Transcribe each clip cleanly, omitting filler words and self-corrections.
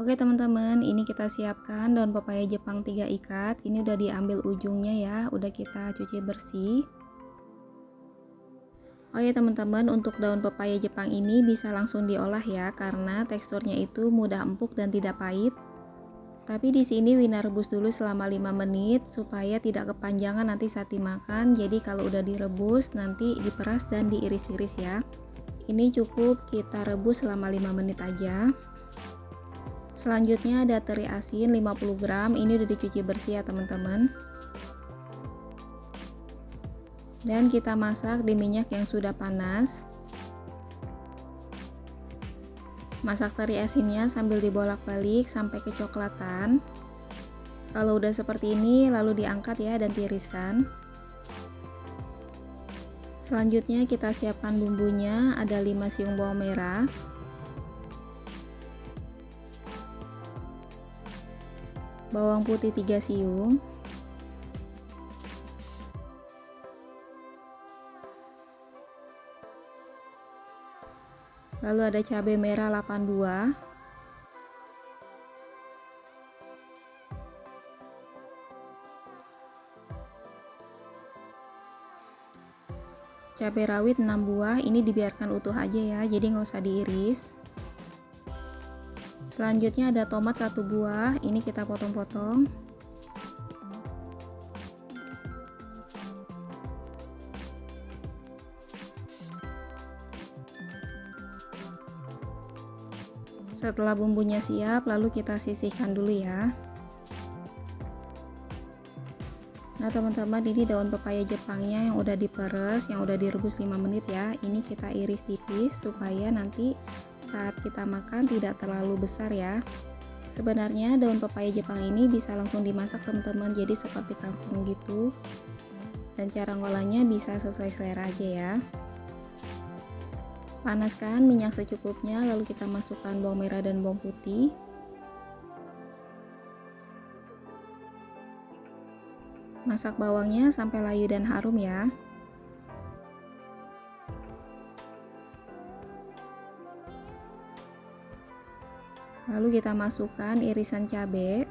Oke teman-teman, ini kita siapkan daun pepaya Jepang 3 ikat. Ini udah diambil ujungnya ya, udah kita cuci bersih. Oh ya teman-teman, untuk daun pepaya Jepang ini bisa langsung diolah ya, karena teksturnya itu mudah empuk dan tidak pahit. Tapi di sini Wina rebus dulu selama 5 menit supaya tidak kepanjangan nanti saat dimakan. Jadi kalau udah direbus nanti diperas dan diiris-iris ya. Ini cukup kita rebus selama 5 menit aja. Selanjutnya ada teri asin 50 gram, ini udah dicuci bersih ya teman-teman. Dan kita masak di minyak yang sudah panas. Masak teri asinnya sambil dibolak-balik sampai kecoklatan. Kalau udah seperti ini lalu diangkat ya dan tiriskan. Selanjutnya kita siapkan bumbunya, ada 5 siung bawang merah, bawang putih 3 siung, lalu ada cabai merah 8 buah, cabai rawit 6 buah, ini dibiarkan utuh aja ya, jadi nggak usah diiris. Selanjutnya ada tomat 1 buah, ini kita potong-potong. Setelah bumbunya siap, lalu kita sisihkan dulu ya. Nah teman-teman, ini daun pepaya Jepangnya yang udah diperes, yang udah direbus 5 menit ya. Ini kita iris tipis supaya nanti saat kita makan tidak terlalu besar ya. Sebenarnya daun pepaya Jepang ini bisa langsung dimasak teman-teman, jadi seperti kangkung gitu. Dan cara ngolahnya bisa sesuai selera aja ya. Panaskan minyak secukupnya, lalu kita masukkan bawang merah dan bawang putih. Masak bawangnya sampai layu dan harum ya. Lalu kita masukkan irisan cabai.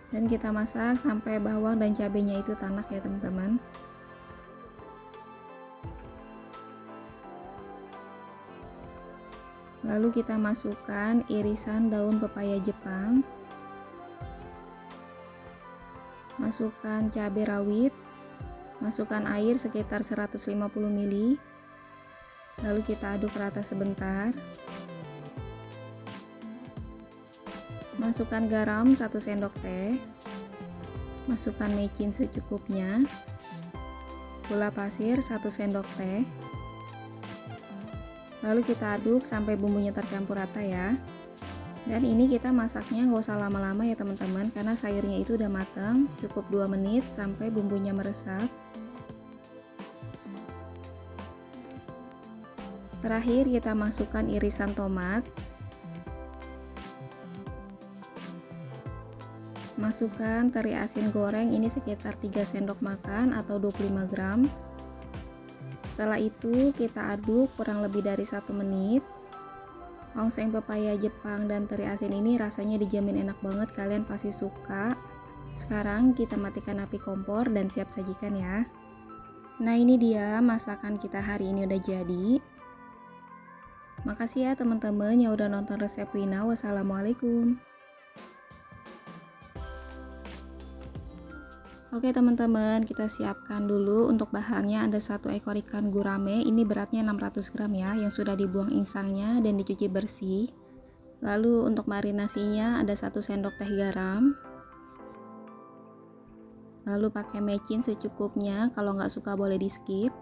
Dan kita masak sampai bawang dan cabenya itu tanak ya teman-teman. Lalu kita masukkan irisan daun pepaya Jepang. Masukkan cabai rawit, masukkan air sekitar 150 ml, lalu kita aduk rata sebentar. Masukkan garam 1 sendok teh, masukkan mecin secukupnya, gula pasir 1 sendok teh, lalu kita aduk sampai bumbunya tercampur rata ya. Dan ini kita masaknya nggak usah lama-lama ya teman-teman, karena sayurnya itu udah matang, cukup 2 menit sampai bumbunya meresap. Terakhir kita masukkan irisan tomat, masukkan teri asin goreng, ini sekitar 3 sendok makan atau 25 gram. Setelah itu kita aduk kurang lebih dari 1 menit. Ongseng pepaya Jepang dan teri asin ini rasanya dijamin enak banget, kalian pasti suka. Sekarang kita matikan api kompor dan siap sajikan ya. Nah ini dia masakan kita hari ini udah jadi. Makasih ya teman-teman yang udah nonton resep Wina. Wassalamualaikum. Oke teman-teman, kita siapkan dulu untuk bahannya. Ada 1 ekor ikan gurame, ini beratnya 600 gram ya, yang sudah dibuang insangnya dan dicuci bersih. Lalu untuk marinasinya ada 1 sendok teh garam. Lalu pakai mecin secukupnya, kalau nggak suka boleh di skip.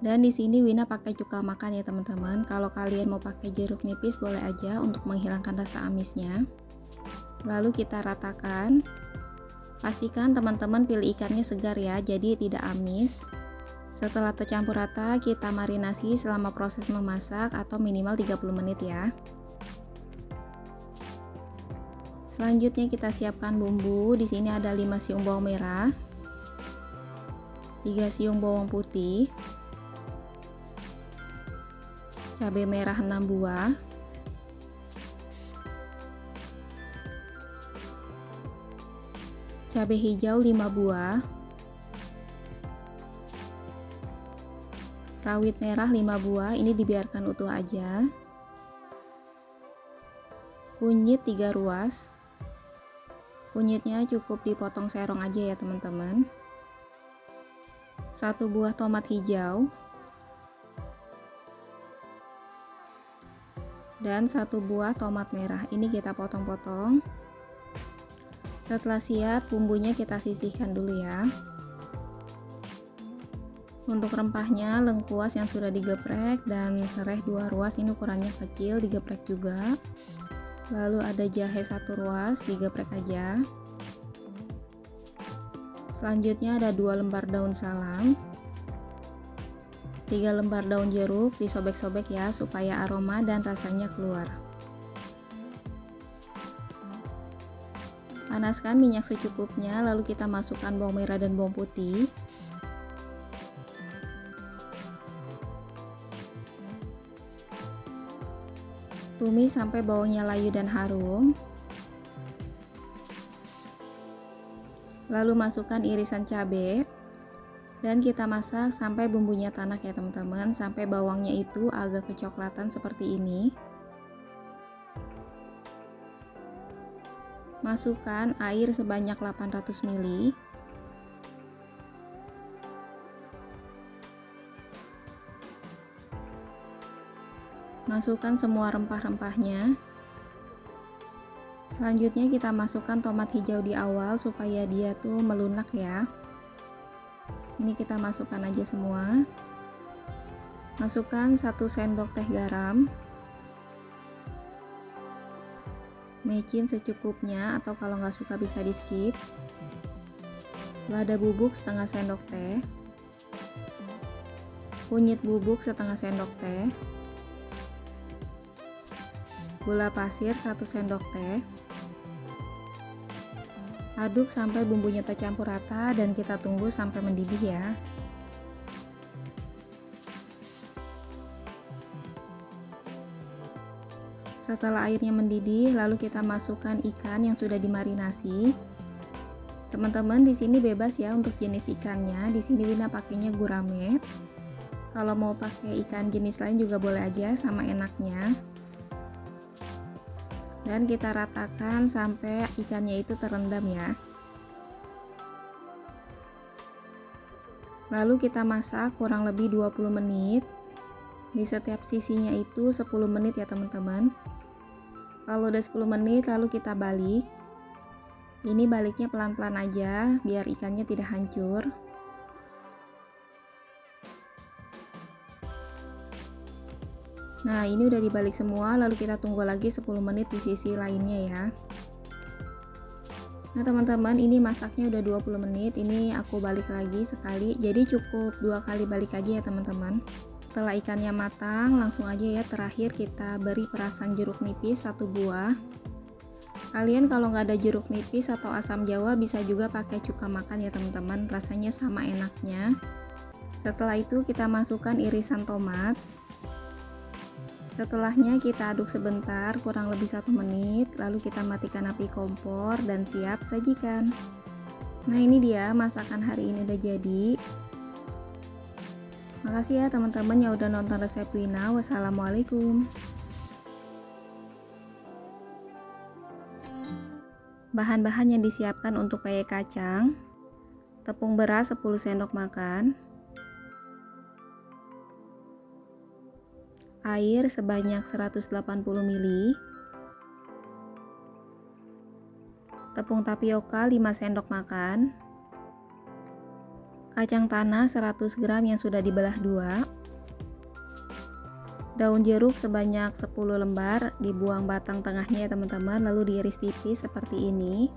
Dan di sini Wina pakai cuka makan ya teman-teman. Kalau kalian mau pakai jeruk nipis boleh aja untuk menghilangkan rasa amisnya. Lalu kita ratakan. Pastikan teman-teman pilih ikannya segar ya, jadi tidak amis. Setelah tercampur rata, kita marinasi selama proses memasak atau minimal 30 menit ya. Selanjutnya kita siapkan bumbu. Di sini ada 5 siung bawang merah, 3 siung bawang putih, cabai merah 6 buah, cabai hijau 5 buah, rawit merah 5 buah, ini dibiarkan utuh aja, kunyit 3 ruas, kunyitnya cukup dipotong serong aja ya teman-teman, 1 buah tomat hijau, dan 1 buah tomat merah, ini kita potong-potong. Setelah siap, bumbunya kita sisihkan dulu ya. Untuk rempahnya, lengkuas yang sudah digeprek dan serai 2 ruas, ini ukurannya kecil, digeprek juga. Lalu ada jahe 1 ruas, digeprek aja. Selanjutnya ada 2 lembar daun salam, 3 lembar daun jeruk, disobek-sobek ya supaya aroma dan rasanya keluar. Panaskan minyak secukupnya, lalu kita masukkan bawang merah dan bawang putih. Tumis sampai bawangnya layu dan harum. Lalu masukkan irisan cabai. Dan kita masak sampai bumbunya tanak ya teman-teman, sampai bawangnya itu agak kecoklatan seperti ini. Masukkan air sebanyak 800 ml. Masukkan semua rempah-rempahnya. Selanjutnya kita masukkan tomat hijau di awal supaya dia tuh melunak ya. Ini kita masukkan aja semua. Masukkan 1 sendok teh garam, mecin secukupnya atau kalau nggak suka bisa di skip. Lada bubuk setengah sendok teh, kunyit bubuk setengah sendok teh, gula pasir 1 sendok teh. Aduk sampai bumbunya tercampur rata dan kita tunggu sampai mendidih ya. Setelah airnya mendidih, lalu kita masukkan ikan yang sudah dimarinasi. Teman-teman di sini bebas ya untuk jenis ikannya. Di sini Wina pakainya gurame. Kalau mau pakai ikan jenis lain juga boleh aja, sama enaknya. Dan kita ratakan sampai ikannya itu terendam ya. Lalu kita masak kurang lebih 20 menit. Di setiap sisinya itu 10 menit ya teman-teman. Kalau udah 10 menit lalu kita balik. Ini baliknya pelan-pelan aja biar ikannya tidak hancur. Nah, ini udah dibalik semua, lalu kita tunggu lagi 10 menit di sisi lainnya ya. Nah, teman-teman, ini masaknya udah 20 menit. Ini aku balik lagi sekali. Jadi cukup 2 kali balik aja ya, teman-teman. Setelah ikannya matang, langsung aja ya terakhir kita beri perasan jeruk nipis 1 buah. Kalian kalau nggak ada jeruk nipis atau asam jawa bisa juga pakai cuka makan ya, teman-teman. Rasanya sama enaknya. Setelah itu kita masukkan irisan tomat. Setelahnya kita aduk sebentar kurang lebih 1 menit, lalu kita matikan api kompor dan siap sajikan. Nah, ini dia masakan hari ini udah jadi. Makasih ya teman-teman yang udah nonton resep Wina. Wassalamualaikum. Bahan-bahan yang disiapkan untuk peye kacang: tepung beras 10 sendok makan, air sebanyak 180 ml, tepung tapioka 5 sendok makan, kacang tanah 100 gram yang sudah dibelah 2, daun jeruk sebanyak 10 lembar, dibuang batang tengahnya ya teman-teman, lalu diiris tipis seperti ini.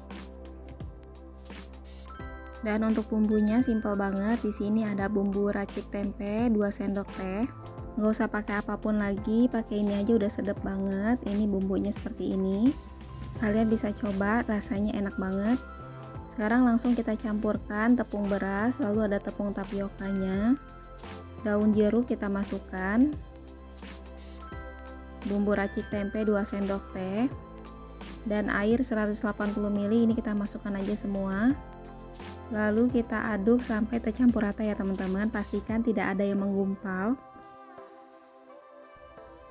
Dan untuk bumbunya simple banget. Di sini ada bumbu racik tempe 2 sendok teh. Nggak usah pakai apapun lagi, pakai ini aja udah sedap banget. Ini bumbunya seperti ini. Kalian bisa coba, rasanya enak banget. Sekarang langsung kita campurkan tepung beras, lalu ada tepung tapiokanya. Daun jeruk kita masukkan. bumbu racik tempe 2 sendok teh, dan air 180 ml. Ini kita masukkan aja semua. Lalu kita aduk sampai tercampur rata ya teman-teman. Pastikan tidak ada yang menggumpal.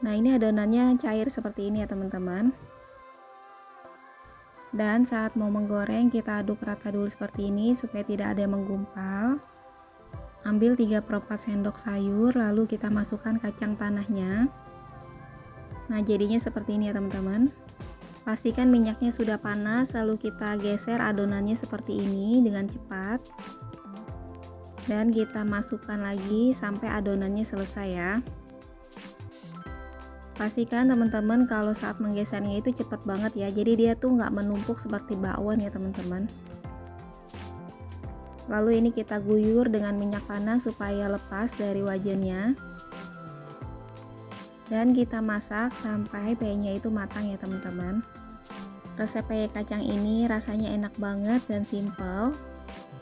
Nah, ini adonannya cair seperti ini ya teman-teman. Dan saat mau menggoreng, kita aduk rata dulu seperti ini supaya tidak ada yang menggumpal. Ambil 3/4 sendok sayur, lalu kita masukkan kacang tanahnya. Nah, jadinya seperti ini ya teman-teman. Pastikan minyaknya sudah panas, lalu kita geser adonannya seperti ini dengan cepat. Dan kita masukkan lagi sampai adonannya selesai ya. Pastikan teman-teman kalau saat menggesernya itu cepat banget ya, jadi dia tuh nggak menumpuk seperti bakwan ya teman-teman. Lalu ini kita guyur dengan minyak panas supaya lepas dari wajannya. Dan kita masak sampai peyenya itu matang ya teman-teman. Resep peye kacang ini rasanya enak banget dan simple.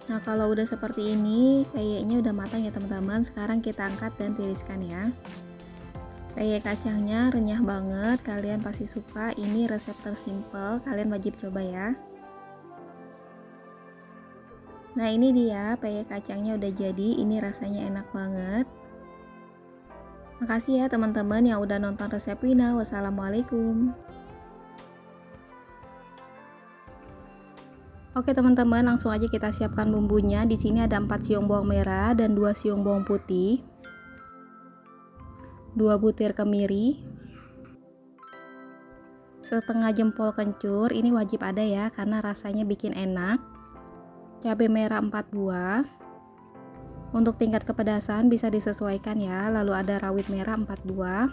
Nah, kalau udah seperti ini, peyenya udah matang ya teman-teman. Sekarang kita angkat dan tiriskan ya. Peye kacangnya renyah banget, kalian pasti suka. Ini resep tersimple, kalian wajib coba ya. Nah, ini dia peye kacangnya udah jadi. Ini rasanya enak banget. Makasih ya teman-teman yang udah nonton resep Wina. Wassalamualaikum. Oke teman-teman, langsung aja kita siapkan bumbunya. Di sini ada 4 siung bawang merah dan 2 siung bawang putih, 2 butir kemiri, setengah jempol kencur. Ini wajib ada ya karena rasanya bikin enak. Cabai merah 4 buah. Untuk tingkat kepedasan bisa disesuaikan ya. Lalu ada rawit merah 4 buah.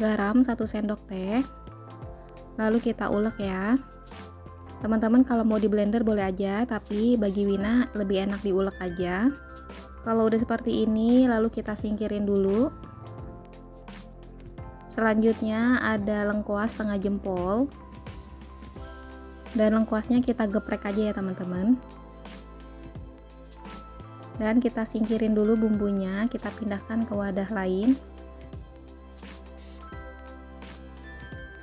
Garam 1 sendok teh. Lalu kita ulek ya. Teman-teman kalau mau di blender boleh aja, tapi bagi Wina lebih enak diulek aja. Kalau udah seperti ini, lalu kita singkirin dulu. Selanjutnya ada lengkuas setengah jempol. Dan lengkuasnya kita geprek aja ya teman-teman. Dan kita singkirin dulu bumbunya, kita pindahkan ke wadah lain.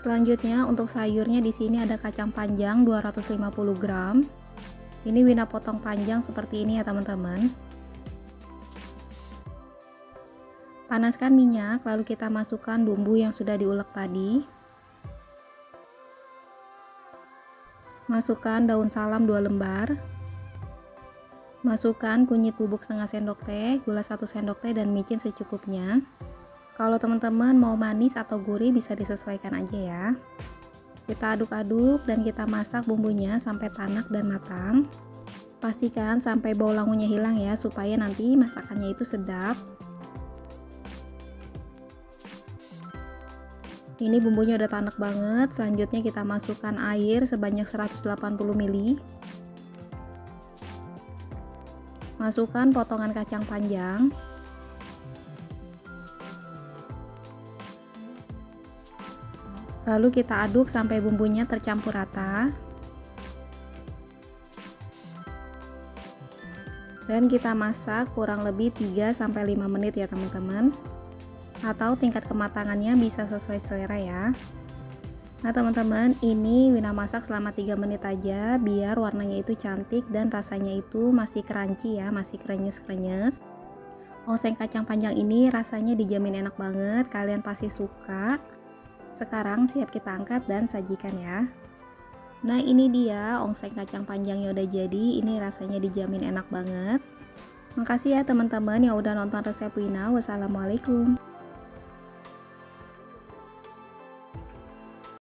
Selanjutnya untuk sayurnya di sini ada kacang panjang 250 gram. Ini Wina potong panjang seperti ini ya teman-teman. Panaskan minyak, lalu kita masukkan bumbu yang sudah diulek tadi. Masukkan daun salam 2 lembar. Masukkan kunyit bubuk setengah sendok teh, gula 1 sendok teh, dan micin secukupnya. Kalau teman-teman mau manis atau gurih bisa disesuaikan aja ya. Kita aduk-aduk dan kita masak bumbunya sampai tanak dan matang. Pastikan sampai bau langunya hilang ya, supaya nanti masakannya itu sedap. Ini bumbunya udah tanek banget. Selanjutnya kita masukkan air sebanyak 180 ml. Masukkan potongan kacang panjang. Lalu kita aduk sampai bumbunya tercampur rata. Dan kita masak kurang lebih 3-5 menit ya teman-teman. Atau tingkat kematangannya bisa sesuai selera ya. Nah teman-teman, ini Wina masak selama 3 menit aja biar warnanya itu cantik dan rasanya itu masih crunchy ya, masih krenyes-krenyes. Oseng kacang panjang ini rasanya dijamin enak banget, kalian pasti suka. Sekarang siap kita angkat dan sajikan ya. Nah ini dia ongseng kacang panjangnya udah jadi, ini rasanya dijamin enak banget. Makasih ya teman-teman yang udah nonton resep Wina. Wassalamualaikum.